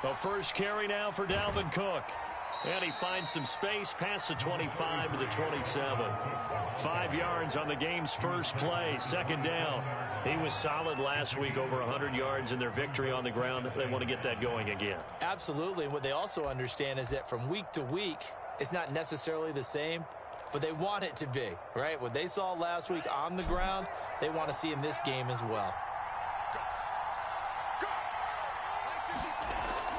A first carry now for Dalvin Cook. And he finds some space past the 25 to the 27. 5 yards on the game's first play, second down. He was solid last week, over 100 yards in their victory on the ground. They want to get that going again. Absolutely. And what they also understand is that from week to week, it's not necessarily the same, but they want it to be, right? What they saw last week on the ground, they want to see in this game as well.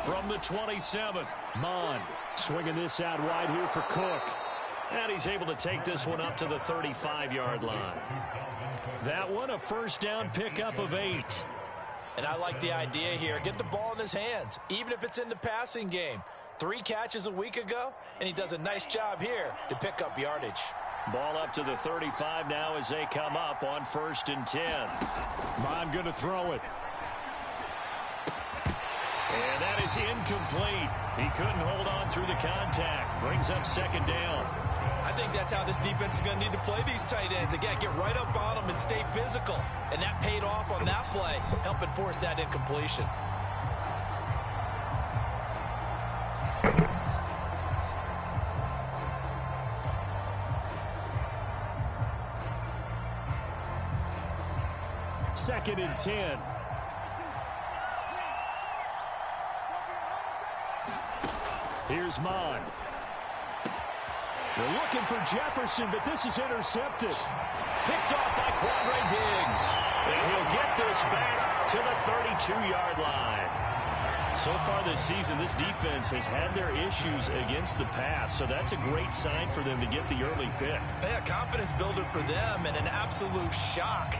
From the 27, Mond swinging this out wide here for Cook. And he's able to take this one up to the 35-yard line. That one, a first down pickup of 8. And I like the idea here. Get the ball in his hands, even if it's in the passing game. 3 catches a week ago, and he does a nice job here to pick up yardage. Ball up to the 35 now as they come up on 1st and 10. Mond going to throw it. And that is incomplete. He couldn't hold on through the contact. Brings up 2nd down. I think that's how this defense is going to need to play these tight ends. Again, get right up on them and stay physical. And that paid off on that play, helping force that incompletion. Second and 10. Here's Mond. They're looking for Jefferson, but this is intercepted. Picked off by Quandre Diggs. And he'll get this back to the 32-yard line. So far this season, this defense has had their issues against the pass, so that's a great sign for them to get the early pick. Yeah, confidence builder for them and an absolute shock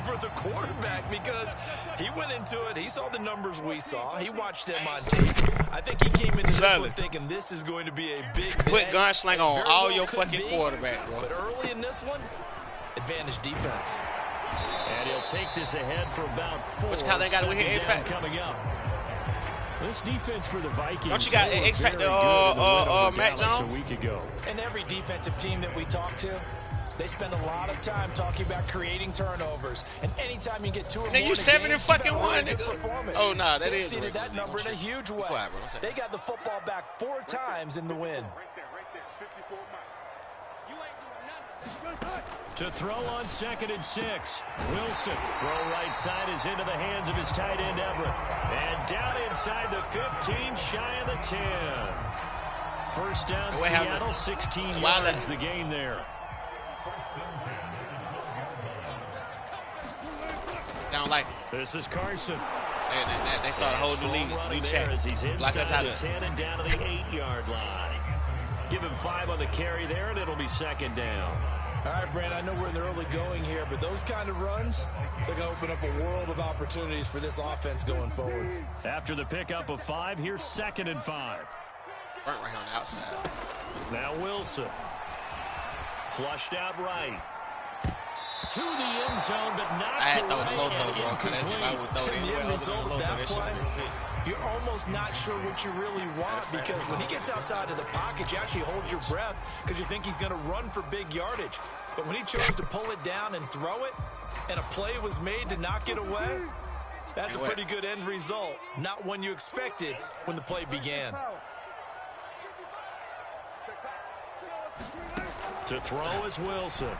for the quarterback because he went into it. He saw the numbers we saw. He watched them on tape. I think he came into this one thinking this is going to be a big day. Put gunsling on all your fucking quarterback, bro. But early in this one, advantage defense. And he'll take this ahead for about 4. What's how they got away here? Coming up. This defense for the Vikings. Don't you got expect Matt Jones a week ago? And every defensive team that we talk to, they spend a lot of time talking about creating turnovers. And anytime you get 2 or more, you 7 and fucking 1, nigga. Oh nah, that they is exceeded that number in a huge way. They got the football back 4 times in the win. To throw on 2nd and 6. Wilson. Throw right side is into the hands of his tight end Everett. And down inside the 15, shy of the 10. First down, Seattle, 16 yards the game there. Down like this is Carson. They start a whole new check. As he's Like inside the 10 and down to the 8-yard line. Give him 5 on the carry there, and it'll be 2nd down. All right, Brand, I know we're in the early going here, but those kind of runs, they're going to open up a world of opportunities for this offense going forward. After the pickup of 5, here's 2nd and 5. Burnt right on the outside. Now Wilson. Flushed out right. To the end zone, but not I had to throw the low right throw, bro. If I would throw it The result of that play, you're almost not sure what you really want because when he gets outside of the pocket, you actually hold your breath because you think he's going to run for big yardage. But when he chose to pull it down and throw it, and a play was made to knock it away, that's a pretty good end result. Not one you expected when the play began. To throw is Wilson.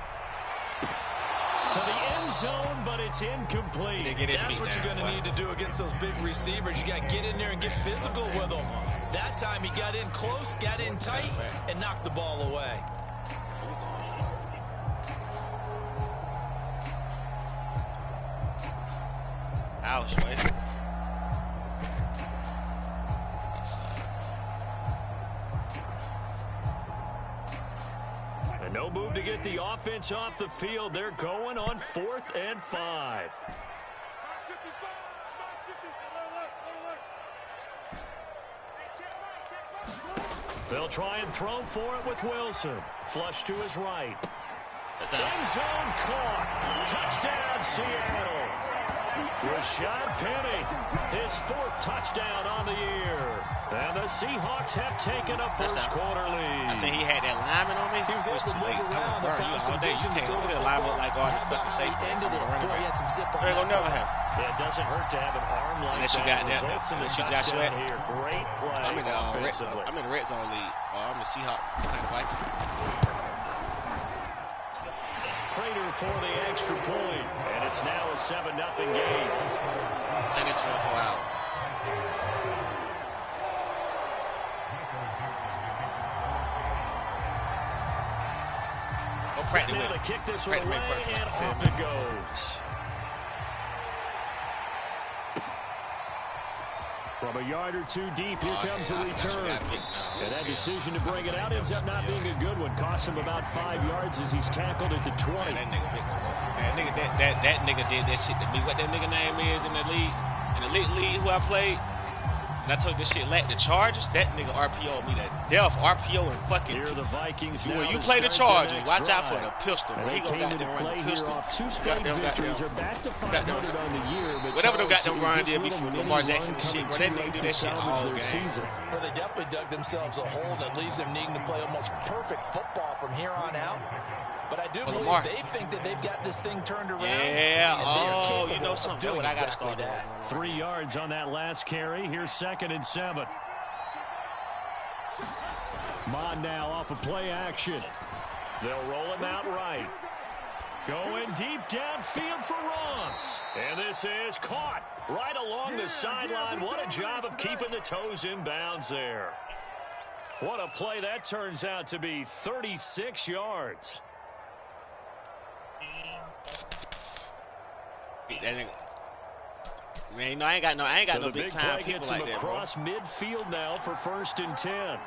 To the end zone, but it's incomplete. That's what you're going to need to do against those big receivers. You got to get in there and get physical with them. That time he got in close, got in tight, and knocked the ball away. Ouch, boy. No move to get the offense off the field. They're going on 4th and 5. They'll try and throw for it with Wilson. Flush to his right. End zone caught. Touchdown, Seattle. Rashad Penny, his 4th touchdown on the year. And the Seahawks have taken a first-quarter lead. I said he had that lineman on me. He was able to move around and find some vision to throw the football. Like all the ended it. Boy, he had some zip on that. It'll never happen. Yeah, it doesn't hurt to have an arm perform like unless you that, got that, results in the unless you touchdown Joshua. here. Great play I'm in the offensively. I'm in the red zone league. I'm a Seahawk kind of like. Prater for the extra point, and it's now a 7-0 game. And it's 24 out. Go practice Now with to kick this Practice one with away, perfect. and off it goes. From a yard or two deep, here comes the return. And that decision to bring it out ends up not being a good one. Cost him about 5 yards as he's tackled at the 20. That nigga did that shit to me. What that nigga name is in the league, league who I played. And I told this shit like the Chargers. That nigga RPO me to death. RPO and fucking. Here are the Vikings when now you to play the start Chargers, the watch next out for drive. the pistol. And He they gonna came into goddamn run play the here pistol. off 2 straight victories. Are back to 500 on the year. But whatever they got Charles, them run is this there little before mini Lamar run Jackson and shit, coming bro. too That nigga late do to that shit salvage all their game. season? Well, they definitely dug themselves a hole that leaves them needing to play almost perfect football from here on out. But I do believe they think that they've got this thing turned around. Yeah, and you know something. That's what I got to start doing. 3 yards on that last carry. Here's 2nd and 7. Mon now off of play action. They'll roll him out right. Going deep downfield for Ross. And this is caught right along the sideline. What a job of keeping the toes in bounds there. What a play that turns out to be. 36 yards. Man, you know, I ain't got no big time people gets like him that, across midfield now for 1st and 10.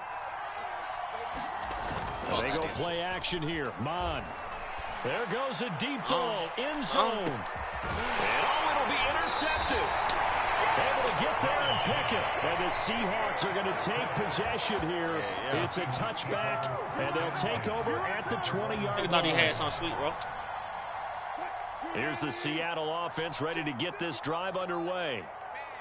They go play action here. Mon. There goes a deep ball. End zone. And it'll be intercepted. Able to get there and pick it. And the Seahawks are going to take possession here. It's a touchback, and they'll take over at the 20-yard line. thought he had some sweet, bro. Here's the Seattle offense ready to get this drive underway.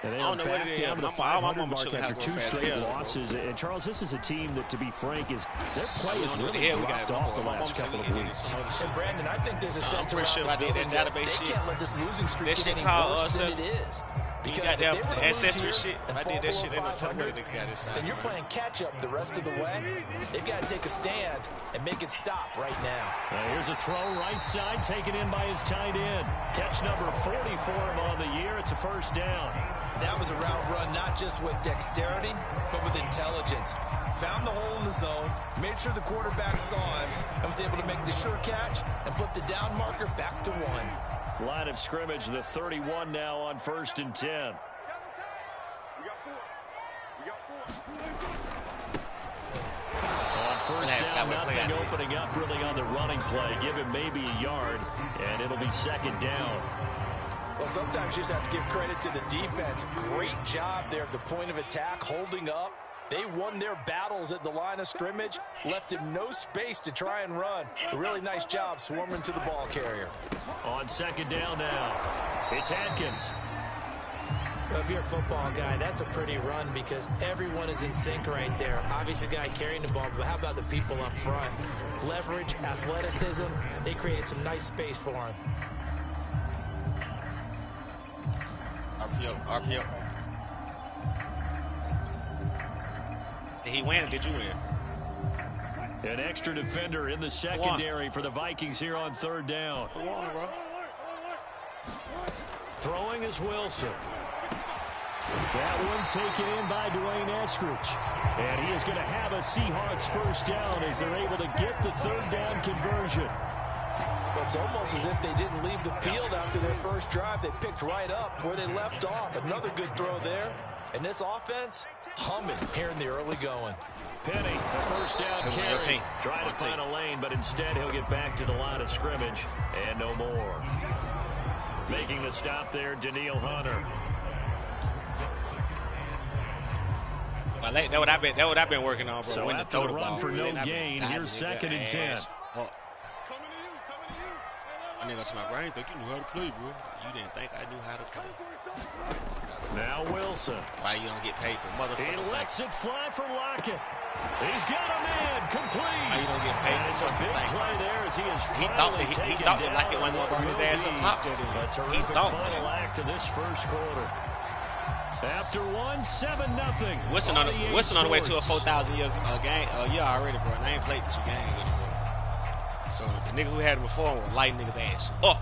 And they I are don't know what back it is. down to the I'm 500 almost mark sure after how 2 to go fast. straight Yeah, losses. And, Charles, this is a team that, to be frank, is their play has don't know what really the hell we dropped got. off the I'm last couple of saying weeks. And Brandon, I think there's a sense pretty around sure the I did that building that database they shit. can't let this losing streak That get shit any called, worse than it is. You Because got that, if they were the to lose ancestry here shit. and I fall did that below shit. They don't tell me 500, what they got inside. then you're playing catch-up the rest of the way. They've got to take a stand and make it stop right now. Here's a throw right side, taken in by his tight end. Catch number 40 for him on the year. It's a 1st down. That was a route run not just with dexterity, but with intelligence. Found the hole in the zone, made sure the quarterback saw him, and was able to make the sure catch and flip the down marker back to 1. Line of scrimmage, the 31 now on 1st and 10. On 1st down, nothing opening up really on the running play. Give him maybe a yard, and it'll be 2nd down. Well, sometimes you just have to give credit to the defense. Great job there at the point of attack, holding up. They won their battles at the line of scrimmage, left him no space to try and run. A really nice job swarming to the ball carrier. On 2nd down now, it's Atkins. Well, if you're a football guy, that's a pretty run because everyone is in sync right there. Obviously, the guy carrying the ball, but how about the people up front? Leverage, athleticism, they created some nice space for him. RPO. Did he win or did you win? An extra defender in the secondary for the Vikings here on 3rd down. Come on, bro. Throwing is Wilson. That one taken in by Dwayne Eskridge. And he is going to have a Seahawks 1st down as they're able to get the 3rd down conversion. It's almost as if they didn't leave the field after their first drive. They picked right up where they left off. Another good throw there. And this offense, humming here in the early going. Penny, the 1st down carry. Trying to find a lane, but instead he'll get back to the line of scrimmage. And no more. Making the stop there, Daniil Hunter. That what I've been working on, bro. So when after the run for no gain, here's 2nd and 10. I nigga to my brain think you knew how to play, bro. You didn't think I knew how to play. Now Wilson. Why you don't get paid for motherfucking? He lets it fly for Lockett. He's got a man complete. Why you don't get paid and for it's a big play there as he is finally taken he thought down. that Lockett wasn't going to bring his ass up top there. A terrific final act of this 1st quarter. After one, 7-0. Wilson on the way to a 4,000-year game. Yeah, already, bro. And I ain't played 2 games with him, bro. So the nigga who had him before was lighting niggas' ass. Oh,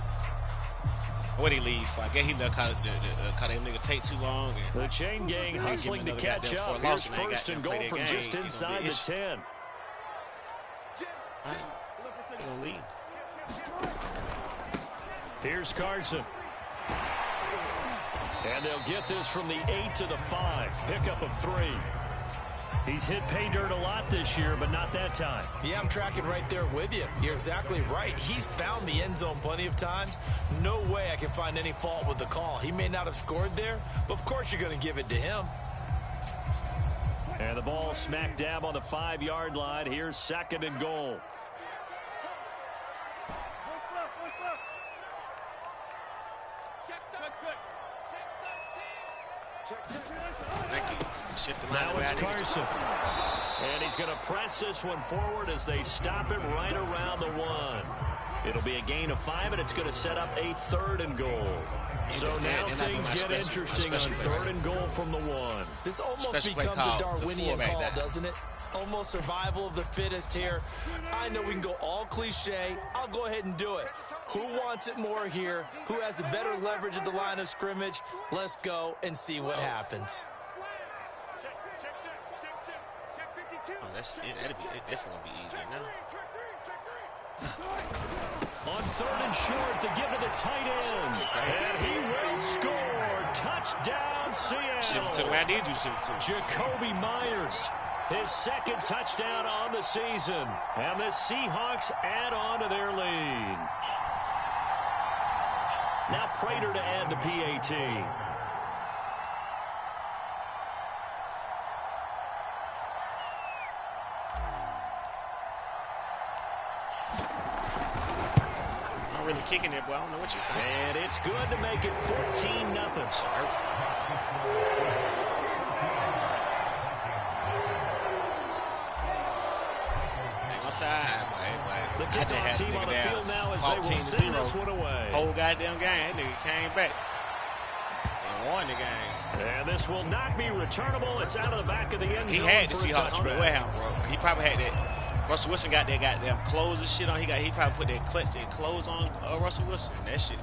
where'd he leave for? I guess he let caught them nigga take too long. And the chain gang hustling to catch up. Here's first and goal from just inside the 10. They're gonna lead. Here's Carson. And they'll get this from the 8 to the 5. Pickup of 3. He's hit pay dirt a lot this year, but not that time. Yeah, I'm tracking right there with you. You're exactly right. He's found the end zone plenty of times. No way I can find any fault with the call. He may not have scored there, but of course you're going to give it to him. And the ball smack dab on the 5-yard line. Here's second and goal. Now it's Carson. And he's going to press this one forward as they stop him right around the 1. It'll be a gain of 5, and it's going to set up a 3rd and goal. So now things get interesting on 3rd and goal from the 1. This almost becomes a Darwinian call, doesn't it? Almost survival of the fittest here. I know we can go all cliche. I'll go ahead and do it. Who wants it more here? Who has the better leverage at the line of scrimmage? Let's go and see what happens. That'd definitely be easy now. On 3rd and short to give to the tight end. And he will score. Touchdown, Seattle. Jacoby Myers. His 2nd touchdown on the season. And the Seahawks add on to their lead. Now Prater to add the PAT. Really kicking it, boy. I don't know what you think. And it's good to make it 14-0. Sorry. Ain't no side, boy. The kickoff team on the field now as they will send this one away. Whole goddamn game. That nigga came back and won the game. And this will not be returnable. It's out of the back of the end zone. He had the Seahawks. I don't know what happened, bro. He probably had that. Russell Wilson got that goddamn clothes and shit on. He probably put that clutch and clothes on Russell Wilson. And that shit.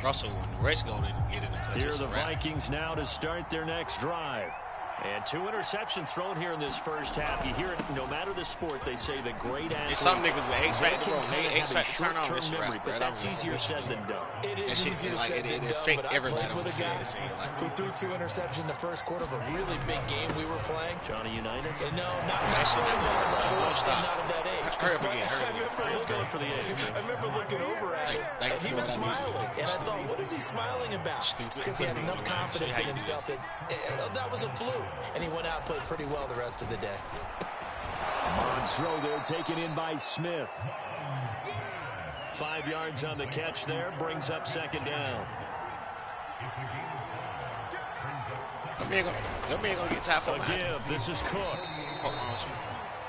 Russell, when the race go to get in the clutch. Here are the Vikings now to start their next drive. And 2 interceptions thrown here in this first half. You hear it, no matter the sport, they say the great athletes. Some niggas with X Factor, bro. They X Factor turn on this memory, but that's easier said than done. It is easier said than done, but I played with a guy who threw 2 interceptions in the first quarter of a really big game we were playing. Johnny Unitas? No, not of that age. Hurry up again. He's going for the age. I remember looking over at him, and he was smiling. And I thought, what is he smiling about? Because he had enough confidence in himself that was a fluke. And he went out and played pretty well the rest of the day. On throw there, taken in by Smith. 5 yards on the catch there, brings up 2nd down. That man gonna get tied for a give. This is Cook.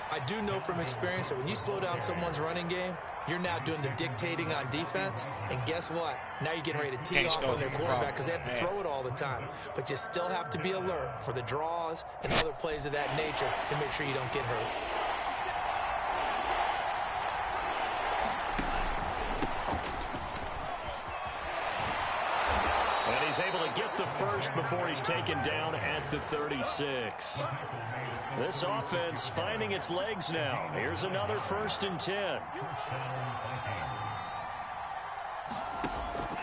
I do know from experience that when you slow down someone's running game, you're now doing the dictating on defense. And guess what? Now you're getting ready to tee off on their quarterback because they have to throw it all the time. But you still have to be alert for the draws and other plays of that nature to make sure you don't get hurt. And he's able to get the first before he's taken down at the 36. This offense finding its legs now. Here's another 1st and 10.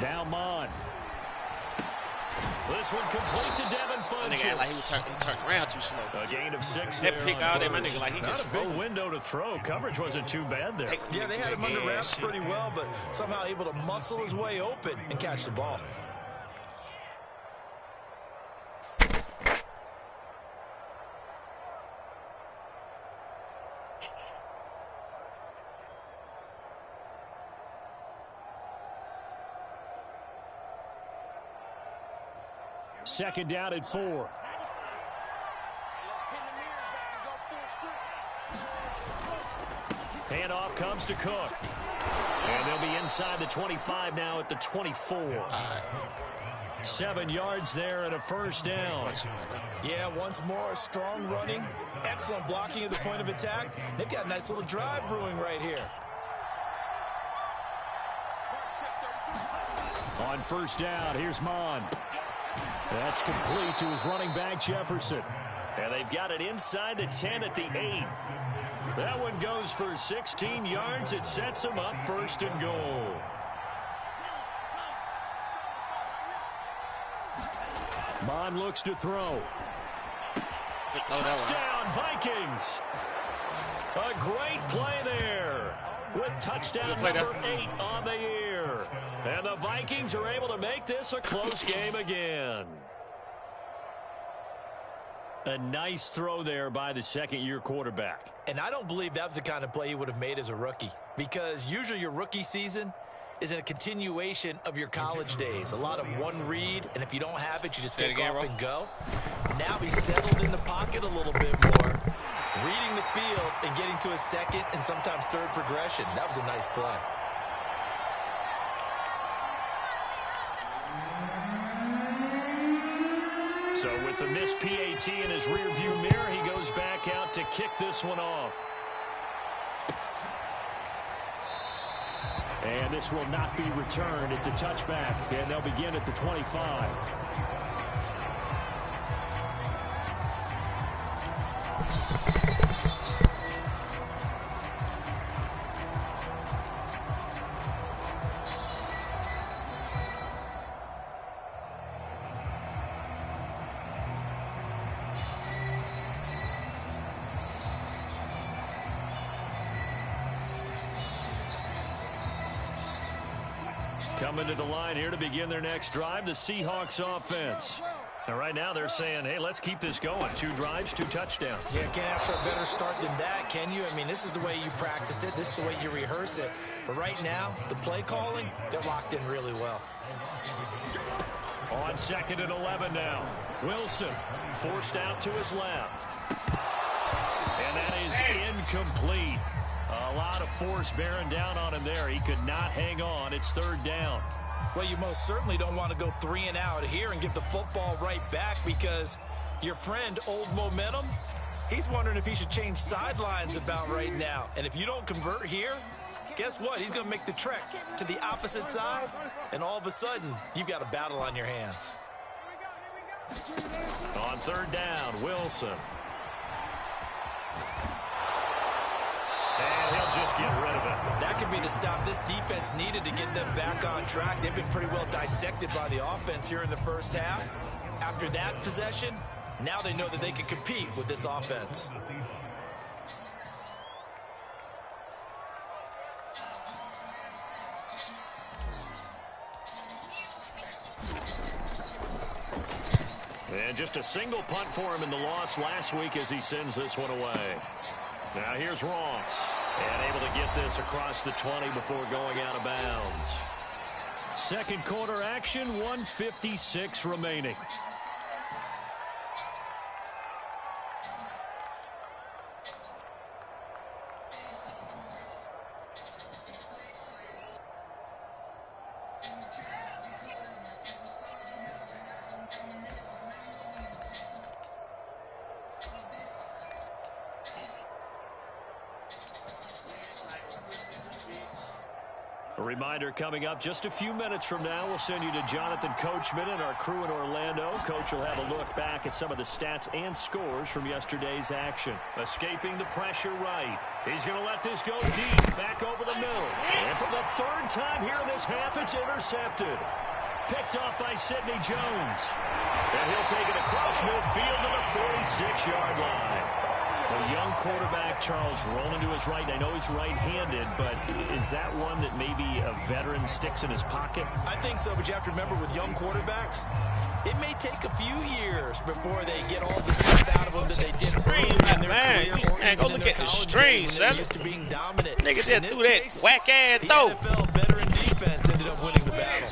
Now Mon. This one complete to Devin Funchess. Nigga like he turned around too slow. A gain of 6 that there pick out there, my nigga like he not just a big window to throw. Coverage wasn't too bad there. Yeah, they had him under wraps pretty well, but somehow able to muscle his way open and catch the ball. Second down at 4. Handoff comes to Cook. And they'll be inside the 25 now at the 24. 7 yards there and a first down. Yeah, once more, strong running, excellent blocking at the point of attack. They've got a nice little drive brewing right here. On first down, here's Mon. That's complete to his running back, Jefferson. And they've got it inside the 10 at the 8. That one goes for 16 yards. It sets them up first and goal. Mon looks to throw. Touchdown, Vikings. A great play there with touchdown number 8 on the year. And the Vikings are able to make this a close game again. A nice throw there by the second-year quarterback. And I don't believe that was the kind of play he would have made as a rookie, because usually your rookie season is a continuation of your college days. A lot of one read, and if you don't have it, you just take off and go. Now he's settled in the pocket a little bit more, reading the field and getting to a second and sometimes third progression. That was a nice play. So with the missed PAT in his rearview mirror, he goes back out to kick this one off. And this will not be returned. It's a touchback, and they'll begin at the 25. Coming to the line here to begin their next drive, the Seahawks offense. Now, right now, they're saying, hey, let's keep this going. 2 drives, 2 touchdowns. Yeah, can't ask for a better start than that, can you? I mean, this is the way you practice it. This is the way you rehearse it. But right now, the play calling, they're locked in really well. On 2nd and 11 now. Wilson forced out to his left. And that is incomplete. A lot of force bearing down on him there. He could not hang on. It's 3rd down. Well, you most certainly don't want to go 3 and out here and give the football right back, because your friend, Old Momentum, he's wondering if he should change sidelines about right now. And if you don't convert here, guess what? He's going to make the trek to the opposite side, and all of a sudden, you've got a battle on your hands. On 3rd down, Wilson. And he'll just get rid of it. That could be the stop this defense needed to get them back on track. They've been pretty well dissected by the offense here in the first half. After that possession, now they know that they can compete with this offense. And just a single punt for him in the loss last week as he sends this one away. Now here's Ross, and able to get this across the 20 before going out of bounds. Second quarter action, 1:56 remaining. A reminder coming up just a few minutes from now, we'll send you to Jonathan Coachman and our crew in Orlando. Coach will have a look back at some of the stats and scores from yesterday's action. Escaping the pressure right. He's going to let this go deep, back over the middle. And for the 3rd time here in this half, it's intercepted. Picked off by Sidney Jones. And he'll take it across midfield to the 46-yard line. A young quarterback, Charles, rolling to his right. I know he's right-handed, but is that one that maybe a veteran sticks in his pocket? I think so, but you have to remember with young quarterbacks, it may take a few years before they get all the stuff out of them that they did early in their career. Man, go look at the string, son. Used to being dominant. Nigga just threw that whack-ass throw. The NFL veteran defense ended up winning the battle.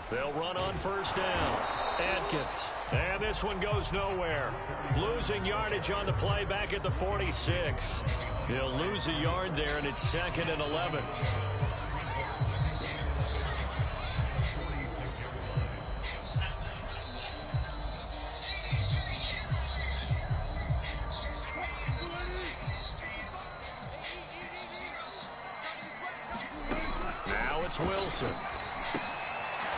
They'll run on first down. Adkins. And this one goes nowhere. Losing yardage on the play back at the 46. He'll lose a yard there, and it's 2nd and 11. it's Wilson.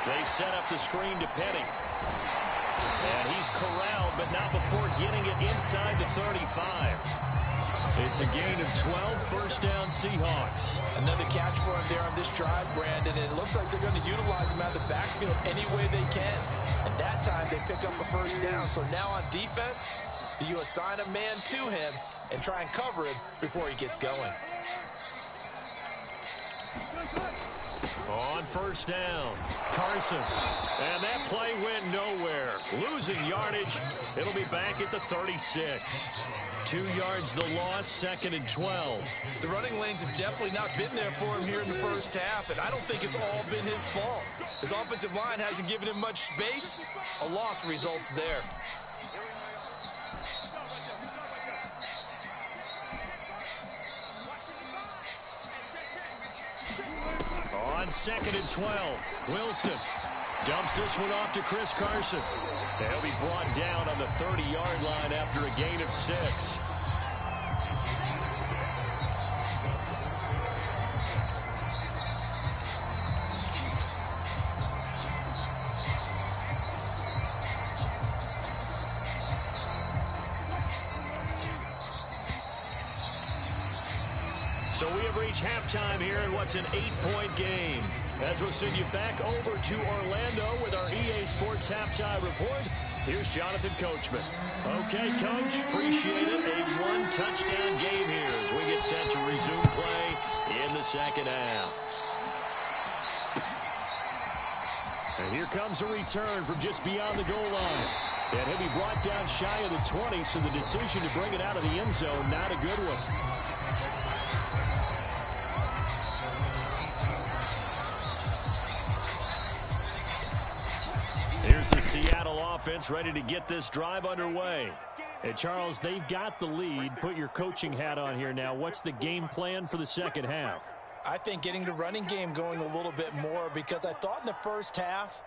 They set up the screen to Penny. And he's corralled, but not before getting it inside the 35. It's a gain of 12, first down Seahawks. Another catch for him there on this drive, Brandon. And it looks like they're going to utilize him out of the backfield any way they can. And that time they pick up a first down. So now on defense, you assign a man to him and try and cover him before he gets going. On first down, Carson. And that play went nowhere. Losing yardage. It'll be back at the 36. 2 yards the loss, 2nd and 12. The running lanes have definitely not been there for him here in the first half, and I don't think it's all been his fault. His offensive line hasn't given him much space. A loss results there. On 2nd and 12, Wilson dumps this one off to Chris Carson. They'll be brought down on the 30-yard line after a gain of 6. So we have reached halftime here in what's an 8-point game. As we'll send you back over to Orlando with our EA Sports Halftime Report, here's Jonathan Coachman. Okay, Coach, appreciate it. A one-touchdown game here as we get set to resume play in the second half. And here comes a return from just beyond the goal line. And he'll be brought down shy of the 20, so the decision to bring it out of the end zone, not a good one. Here's the Seattle offense ready to get this drive underway. And Charles, they've got the lead. Put your coaching hat on here now. What's the game plan for the second half? I think getting the running game going a little bit more, because I thought in the first half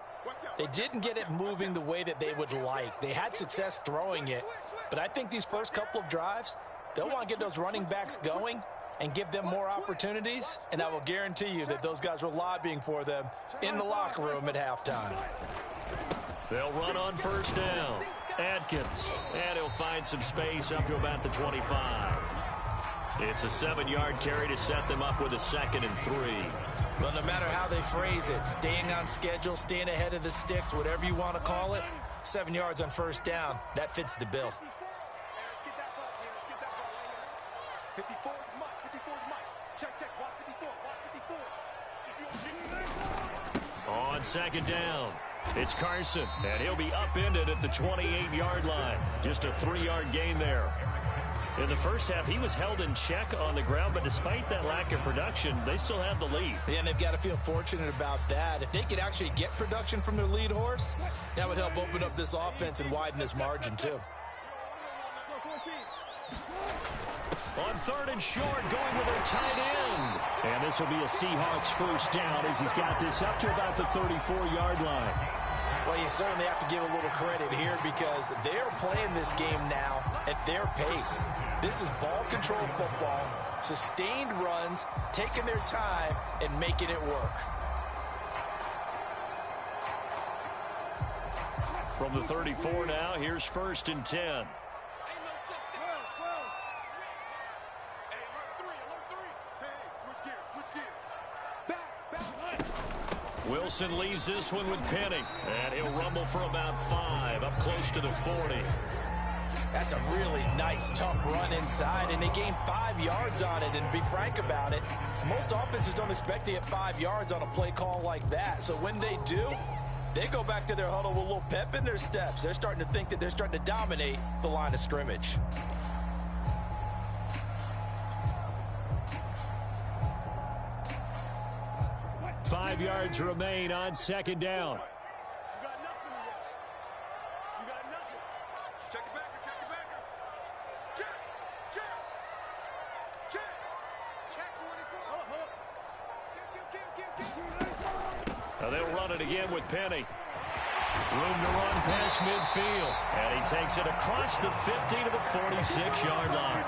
they didn't get it moving the way that they would like. They had success throwing it, but I think these first couple of drives, they'll want to get those running backs going and give them more opportunities, and I will guarantee you that those guys were lobbying for them in the locker room at halftime. They'll run on first down. Adkins, and he'll find some space up to about the 25. It's a 7-yard carry to set them up with a 2nd and 3. Well, no matter how they phrase it, staying on schedule, staying ahead of the sticks, whatever you want to call it, 7 yards on first down, that fits the bill. Let's get that ball here. Let's get that ball right here. 54 is Mike. 54 is Mike. Check, check. Watch 54. Watch 54. On second down, it's Carson, and he'll be upended at the 28-yard line. Just a 3-yard gain there. In the first half, he was held in check on the ground, but despite that lack of production, they still have the lead. Yeah, and they've got to feel fortunate about that. If they could actually get production from their lead horse, that would help open up this offense and widen this margin, too. On 3rd and short, going with their tight end. And this will be a Seahawks first down as he's got this up to about the 34-yard line. Well, you certainly have to give a little credit here because they're playing this game now at their pace. This is ball control football, sustained runs, taking their time and making it work. From the 34 now, here's 1st and 10. Wilson leaves this one with Penny, and he'll rumble for about 5, up close to the 40. That's a really nice, tough run inside, and they gained 5 yards on it. And to be frank about it, most offenses don't expect to get 5 yards on a play call like that. So when they do, they go back to their huddle with a little pep in their steps. They're starting to think that they're starting to dominate the line of scrimmage. Five yards remain on second down. You got nothing to run. You got nothing. Check it back. Check it back. Check. Check. Check. Check 24. Hold up. Now they'll run it again with Penny. Room to run past midfield. And he takes it across the 50 to the 46-yard line.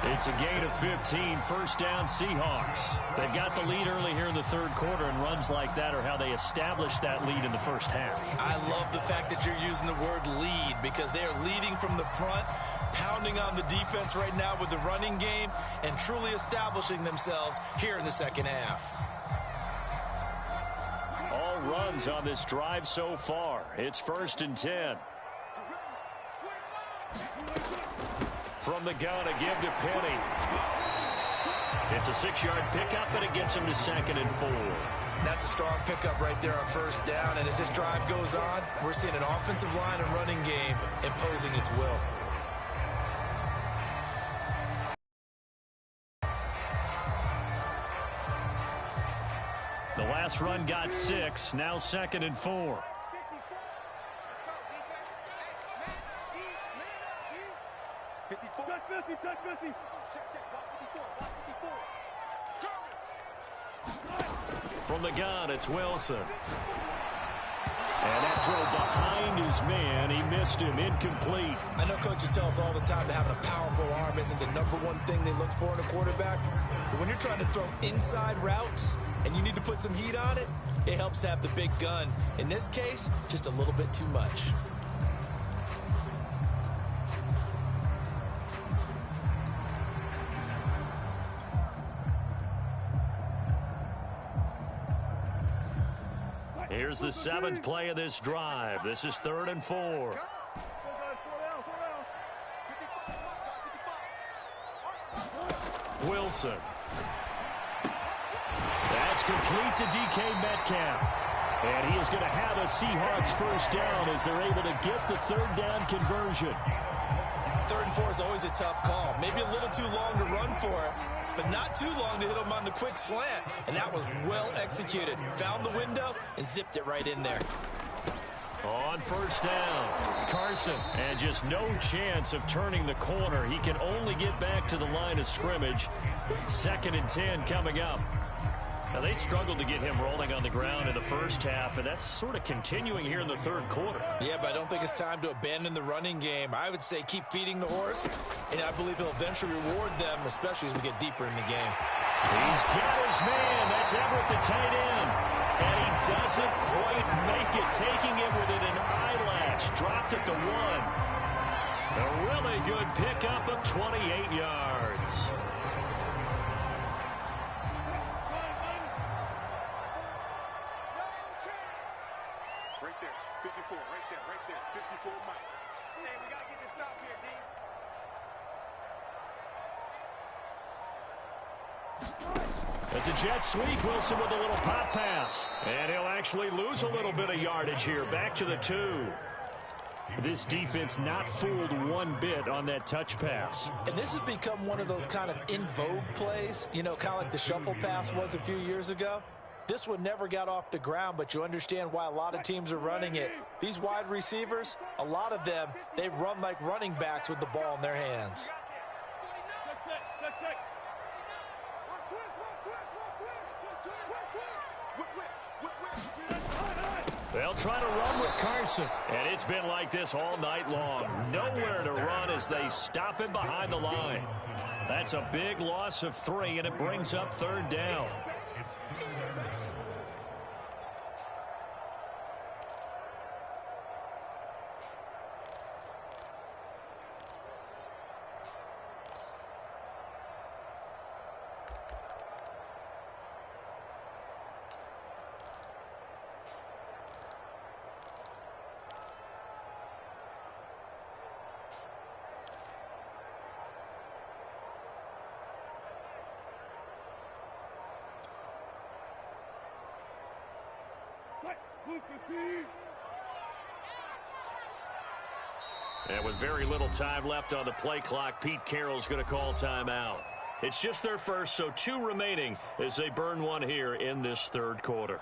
It's a gain of 15, first down Seahawks. They've got the lead early here in the third quarter, and runs like that are how they establish that lead in the first half. I love the fact that you're using the word lead because they are leading from the front, pounding on the defense right now with the running game, and truly establishing themselves here in the second half. All runs on this drive so far. It's 1st and 10. From the gun, a give to Penny. It's a 6-yard pickup, and it gets him to 2nd and 4. That's a strong pickup right there on first down. And as this drive goes on, we're seeing an offensive line and running game imposing its will. The last run got 6, now 2nd and 4. From the gun, it's Wilson. And that throw behind his man, he missed him, incomplete. I know coaches tell us all the time that having a powerful arm isn't the #1 thing they look for in a quarterback. But when you're trying to throw inside routes and you need to put some heat on it, it helps to have the big gun. In this case, just a little bit too much. Here's the 7th play of this drive. This is 3rd and 4. Wilson. That's complete to DK Metcalf. And he is going to have a Seahawks first down as they're able to get the 3rd down conversion. 3rd and 4 is always a tough call. Maybe a little too long to run for it, but not too long to hit him on the quick slant. And that was well executed. Found the window and zipped it right in there. On first down, Carson. And just no chance of turning the corner. He can only get back to the line of scrimmage. 2nd and 10 coming up. Now, they struggled to get him rolling on the ground in the first half, and that's sort of continuing here in the third quarter. Yeah, but I don't think it's time to abandon the running game. I would say keep feeding the horse, and I believe he'll eventually reward them, especially as we get deeper in the game. He's got his man. That's Everett, the tight end. And he doesn't quite make it, taking it within an eyelash. Dropped at the 1. A really good pickup of 28 yards. Right there, 54, right there, 54 Mike. Hey, we got to get this stop here, D. It's a jet sweep. Wilson with a little pop pass. And he'll actually lose a little bit of yardage here. Back to the 2. This defense not fooled one bit on that touch pass. And this has become one of those kind of in vogue plays, you know, kind of like the shuffle pass was a few years ago. This one never got off the ground, but you understand why a lot of teams are running it. These wide receivers, a lot of them, they run like running backs with the ball in their hands. They'll try to run with Carson. And it's been like this all night long. Nowhere to run as they stop him behind the line. That's a big loss of 3, and it brings up 3rd down. And with very little time left on the play clock, Pete Carroll's going to call timeout. It's just their first, so 2 remaining as they burn 1 here in this third quarter.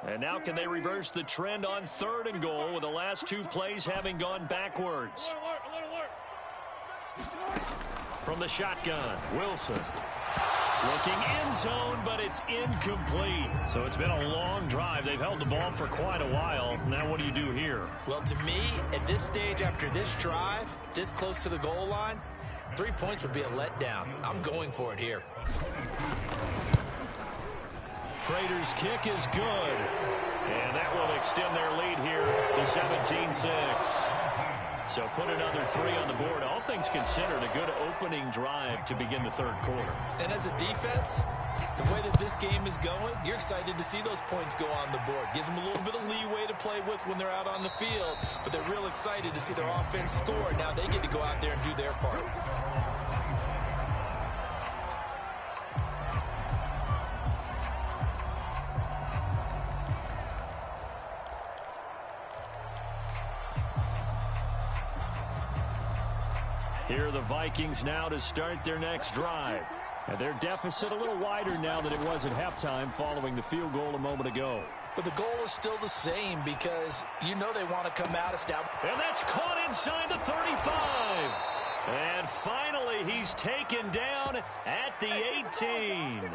And now can they reverse the trend on 3rd and goal with the last 2 plays having gone backwards? From the shotgun, Wilson. Looking end zone, but it's incomplete. So it's been a long drive. They've held the ball for quite a while. Now what do you do here? Well, to me, at this stage after this drive, this close to the goal line, 3 points would be a letdown. I'm going for it here. Prater's kick is good. And that will extend their lead here to 17-6. So put another 3 on the board. All things considered, a good opening drive to begin the 3rd quarter. And as a defense, the way that this game is going, you're excited to see those points go on the board. Gives them a little bit of leeway to play with when they're out on the field, but they're real excited to see their offense score. Now they get to go out there and do their part. Here are the Vikings now to start their next drive. And their deficit a little wider now than it was at halftime following the field goal a moment ago. But the goal is still the same because you know they want to come out established. And that's caught inside the 35. And finally, he's taken down at the 18.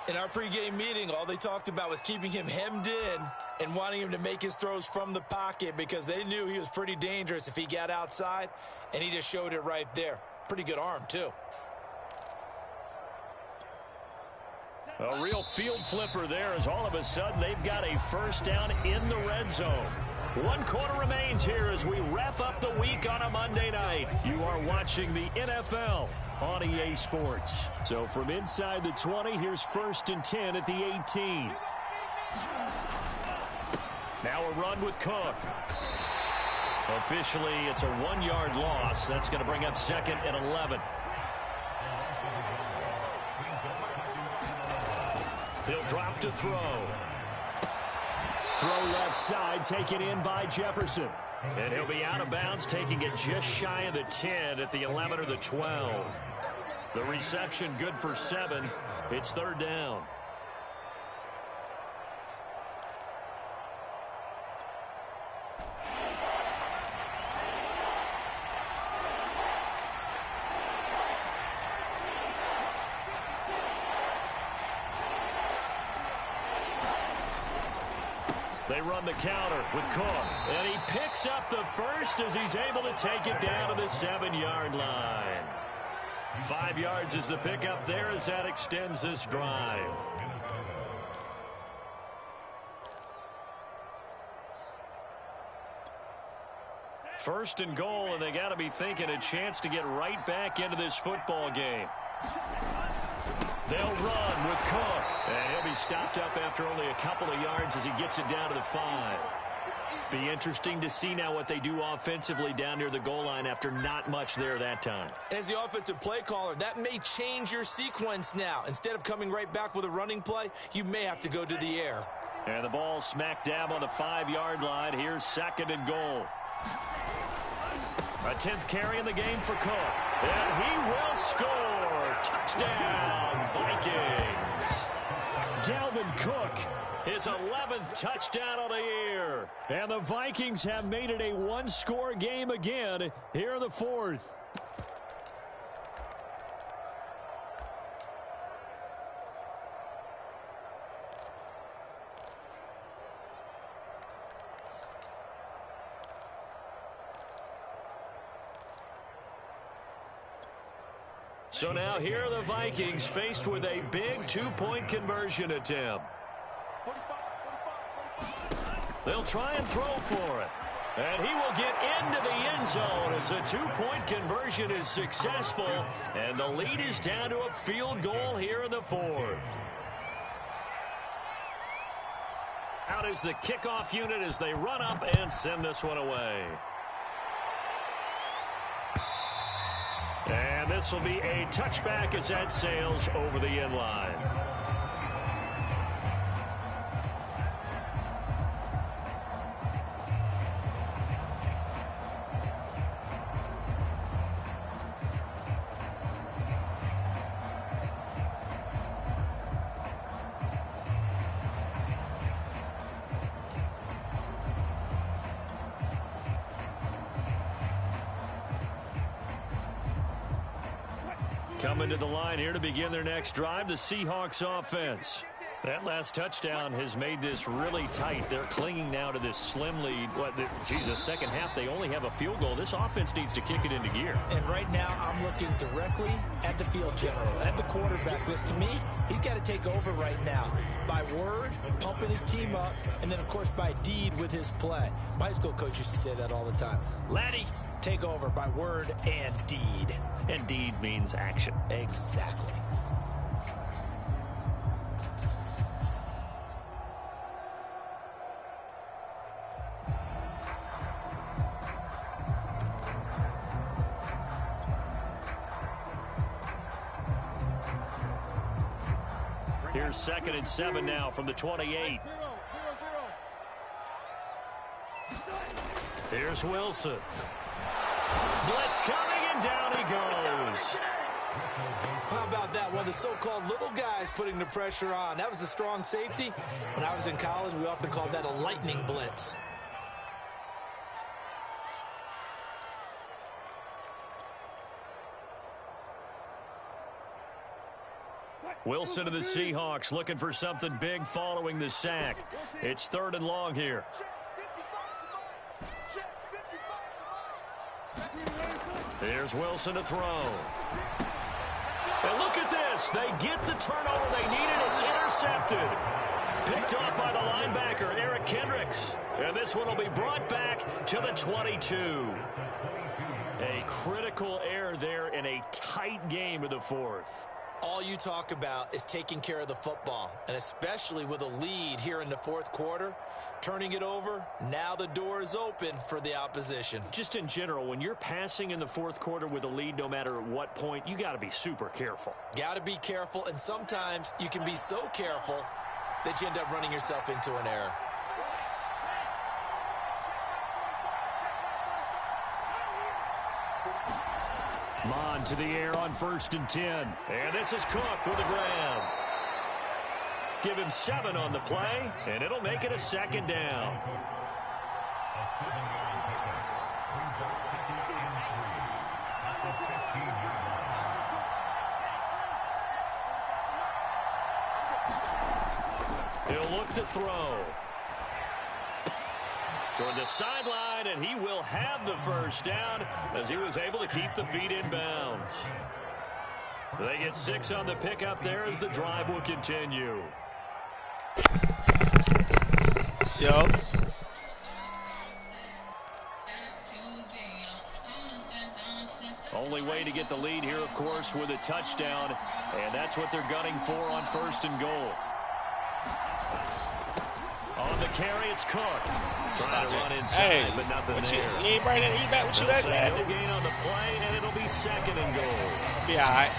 In our pregame meeting, all they talked about was keeping him hemmed in and wanting him to make his throws from the pocket because they knew he was pretty dangerous if he got outside, and he just showed it right there. Pretty good arm, too. A real field flipper there as all of a sudden they've got a first down in the red zone. 1 quarter remains here as we wrap up the week on a Monday night. You are watching the NFL on EA Sports. So from inside the 20, here's 1st and 10 at the 18. Now a run with Cook. Officially, it's a 1-yard loss. That's going to bring up 2nd and 11. He'll drop to throw. Throw left side, taken in by Jefferson. And he'll be out of bounds, taking it just shy of the 10 at the 11 or the 12. The reception good for 7. It's 3rd down. They run the counter with Cook. And he picks up the first as he's able to take it down to the 7-yard line. 5 yards is the pickup there as that extends this drive. First and goal, and they got to be thinking a chance to get right back into this football game. They'll run with Cook, and he'll be stopped up after only a couple of yards as he gets it down to the 5. Be interesting to see now what they do offensively down near the goal line after not much there that time. As the offensive play caller, that may change your sequence now. Instead of coming right back with a running play, you may have to go to the air. And the ball smack dab on the 5-yard line. Here's 2nd and goal. A 10th carry in the game for Cook. And he will score. Touchdown, Vikings. Dalvin Cook, his 11th touchdown of the year. And the Vikings have made it a 1-score game again here in the 4th. So now here are the Vikings faced with a big 2-point conversion attempt. They'll try and throw for it. And he will get into the end zone as a 2-point conversion is successful. And the lead is down to a field goal here in the 4th. Out is the kickoff unit as they run up and send this one away. And this will be a touchback as that sails over the end line. Coming to the line here to begin their next drive, the Seahawks offense. That last touchdown has made this really tight. They're clinging now to this slim lead. Second half, they only have a field goal. This offense needs to kick it into gear. And right now, I'm looking directly at the field general, at the quarterback. Because to me, he's got to take over right now. By word, pumping his team up, and then, of course, by deed with his play. My high school coach used to say that all the time. Laddie, take over by word and deed. And deed means action. Exactly. Here's 2nd and 7 now from the 28. Here's Wilson. Blitz coming, and down he goes. How about that? One of the so-called little guys putting the pressure on. That was the strong safety. When I was in college, we often called that a lightning blitz. Wilson to the Seahawks looking for something big following the sack. It's 3rd and long here. Here's Wilson to throw. And look at this. They get the turnover they needed. It's intercepted. Picked up by the linebacker, Eric Kendricks. And this one will be brought back to the 22. A critical error there in a tight game of the 4th. All you talk about is taking care of the football, and especially with a lead here in the 4th quarter, turning it over, now the door is open for the opposition. Just in general, when you're passing in the 4th quarter with a lead, no matter at what point, you got to be super careful. Got to be careful, and sometimes you can be so careful that you end up running yourself into an error. Mon to the air on 1st and 10. And this is Cook with a grab. Give him 7 on the play, and it'll make it a 2nd down. He'll look to throw. Toward the sideline, and he will have the 1st down as he was able to keep the feet in bounds. They get 6 on the pickup there as the drive will continue. Yo. Only way to get the lead here, of course, with a touchdown, and that's what they're gunning for on 1st and goal. On the carry, it's Cook. Trying to run inside, but nothing there. You ain't bring that heat back with you that glad. No gain on the play, and it'll be 2nd and goal. Be all right.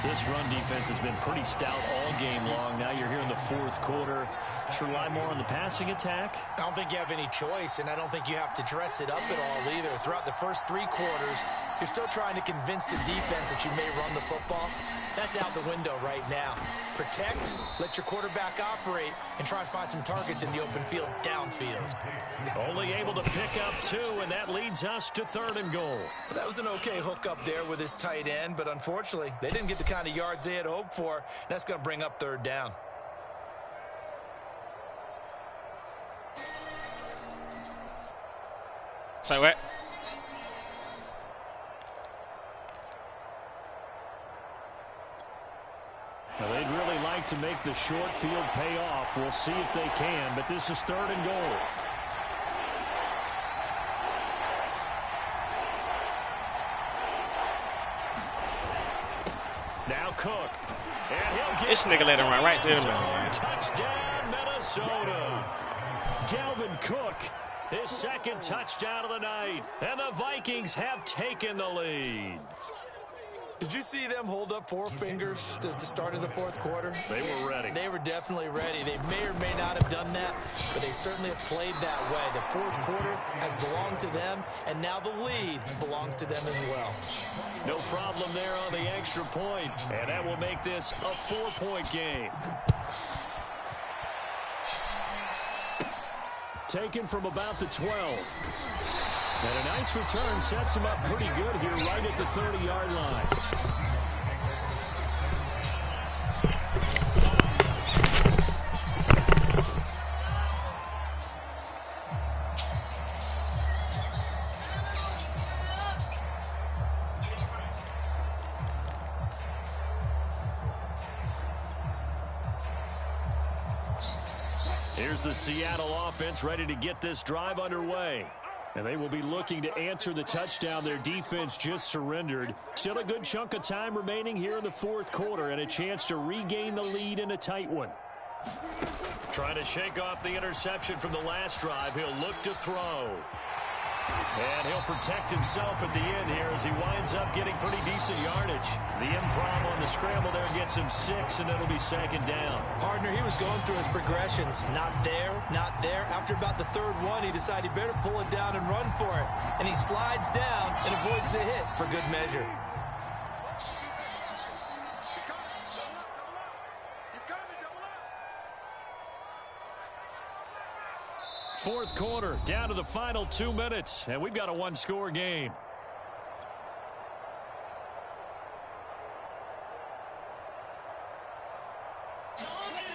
This run defense has been pretty stout all game long. Now you're here in the 4th quarter. Should rely more on the passing attack? I don't think you have any choice, and I don't think you have to dress it up at all either. Throughout the first 3 quarters, you're still trying to convince the defense that you may run the football. That's out the window right now. Protect, let your quarterback operate, and try and find some targets in the open field downfield. Only able to pick up 2, and that leads us to 3rd and goal. Well, that was an okay hook up there with his tight end, but unfortunately, they didn't get the kind of yards they had hoped for. That's going to bring up 3rd down. Say what? Well, they'd really like to make the short field pay off. We'll see if they can, but this is 3rd and goal. Now Cook. And he'll get this nigga let him run right there, man. Touchdown, Minnesota. Dalvin Cook, his 2nd touchdown of the night. And the Vikings have taken the lead. Did you see them hold up 4 fingers at the start of the 4th quarter? They were ready. They were definitely ready. They may or may not have done that, but they certainly have played that way. The 4th quarter has belonged to them, and now the lead belongs to them as well. No problem there on the extra point, and that will make this a 4-point game. Taken from about the 12. And a nice return sets him up pretty good here right at the 30-yard line. Here's the Seattle offense ready to get this drive underway. And they will be looking to answer the touchdown their defense just surrendered. Still a good chunk of time remaining here in the fourth quarter and a chance to regain the lead in a tight one. Trying to shake off the interception from the last drive. He'll look to throw. And he'll protect himself at the end here as he winds up getting pretty decent yardage. The improv on the scramble there gets him 6, and it'll be second down. Partner, he was going through his progressions. Not there, not there. After about the third one, he decided he better pull it down and run for it. And he slides down and avoids the hit for good measure. Fourth quarter, down to the final 2 minutes, and we've got a one-score game.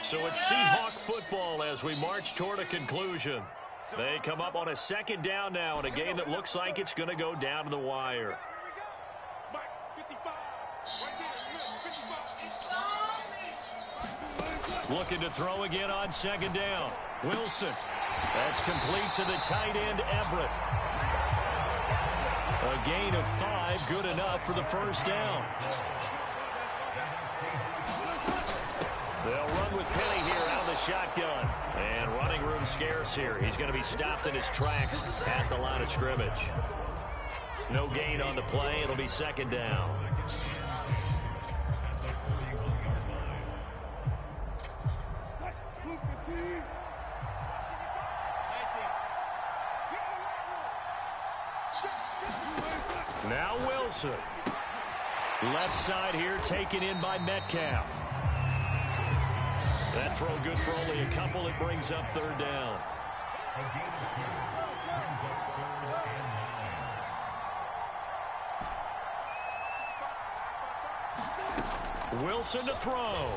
So it's Seahawk football as we march toward a conclusion. They come up on a second down now in a game that looks like it's going to go down to the wire. Looking to throw again on second down. Wilson. That's complete to the tight end, Everett. A gain of 5, good enough for the first down. They'll run with Penny here out of the shotgun. And running room scarce here. He's going to be stopped in his tracks at the line of scrimmage. No gain on the play. It'll be second down. Now Wilson. Left side here taken in by Metcalf. That throw good for only a couple. It brings up third down. Wilson to throw.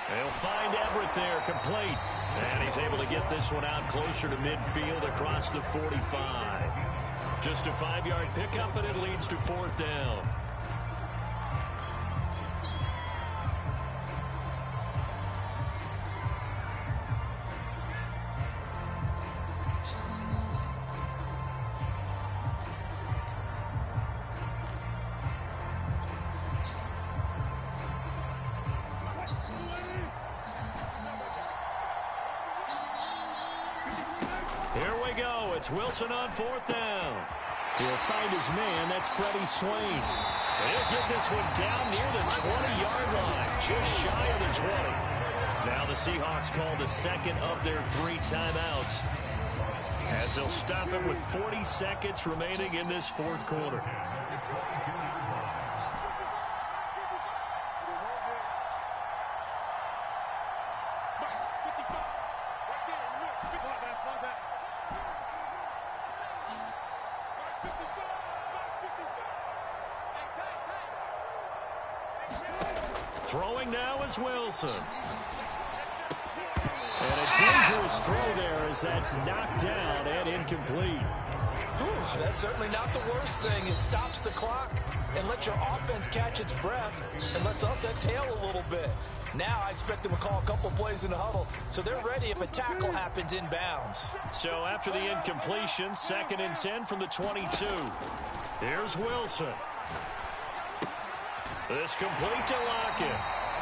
They'll find Everett there, complete. And he's able to get this one out closer to midfield across the 45. Just a 5-yard pickup, and it leads to fourth down. Here we go. It's Wilson on fourth down. He'll find his man. That's Freddie Swain. He'll get this one down near the 20-yard line, just shy of the 20. Now the Seahawks call the second of their 3 timeouts as they'll stop it with 40 seconds remaining in this fourth quarter. Throwing now is Wilson. And a dangerous throw there as that's knocked down and incomplete. Whew, that's certainly not the worst thing. It stops the clock and lets your offense catch its breath and lets us exhale a little bit. Now I expect them to call a couple plays in the huddle so they're ready if a tackle happens inbounds. So after the incompletion, 2nd and 10 from the 22. Here's Wilson. This complete to Lockett.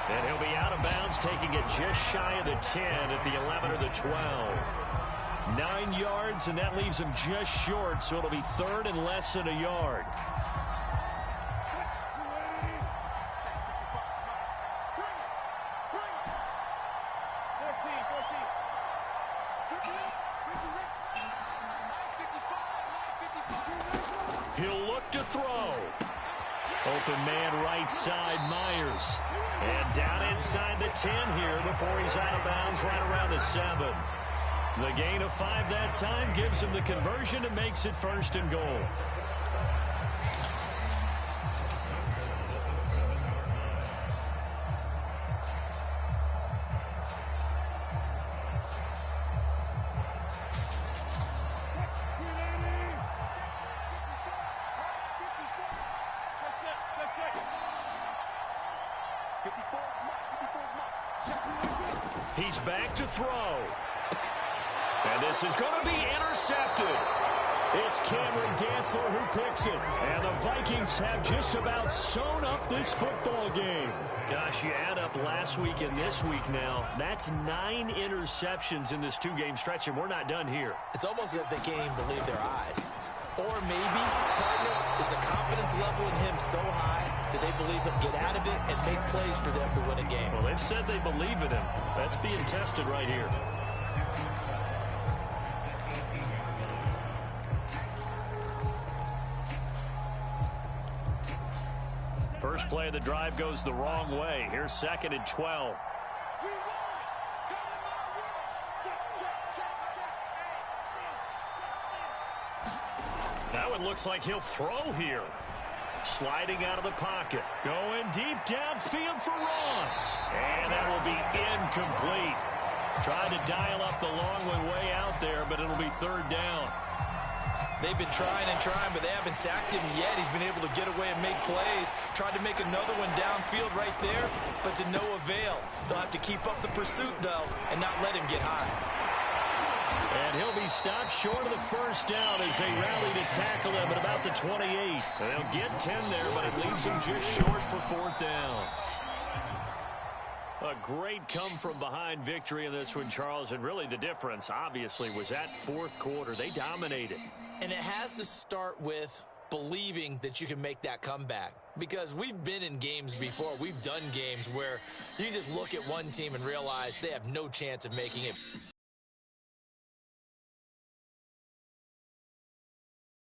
And he'll be out of bounds, taking it just shy of the 10 at the 11 or the 12. 9 yards, and that leaves him just short, so it'll be third and less than a yard. He'll look to throw. Open man right side, Myers. And down inside the 10 here before he's out of bounds right around the 7. The gain of 5 that time gives him the conversion and makes it 1st and goal. He's back to throw. And this is going to be intercepted. It's Cameron Dantzler who picks it. And the Vikings have just about sewn up this football game. Gosh, you add up last week and this week now. That's 9 interceptions in this 2-game stretch, and we're not done here. It's almost as if they can't even believe their eyes. Or maybe, partner, is the confidence level in him so high that they believe he'll get out of it and make plays for them to win a game. Well, they've said they believe in him. That's being tested right here. First play of the drive goes the wrong way. Here's 2nd and 12. Now it looks like he'll throw here. Sliding out of the pocket. Going deep downfield for Ross. And that will be incomplete. Tried to dial up the long one way out there, but it'll be 3rd down. They've been trying and trying, but they haven't sacked him yet. He's been able to get away and make plays. Tried to make another one downfield right there, but to no avail. They'll have to keep up the pursuit, though, and not let him get high. And he'll be stopped short of the 1st down as they rally to tackle him at about the 28. And they'll get 10 there, but it leaves him just short for 4th down. A great come-from-behind victory in this one, Charles, and really the difference, obviously, was that 4th quarter. They dominated. And it has to start with believing that you can make that comeback. Because we've been in games before. We've done games where you just look at one team and realize they have no chance of making it.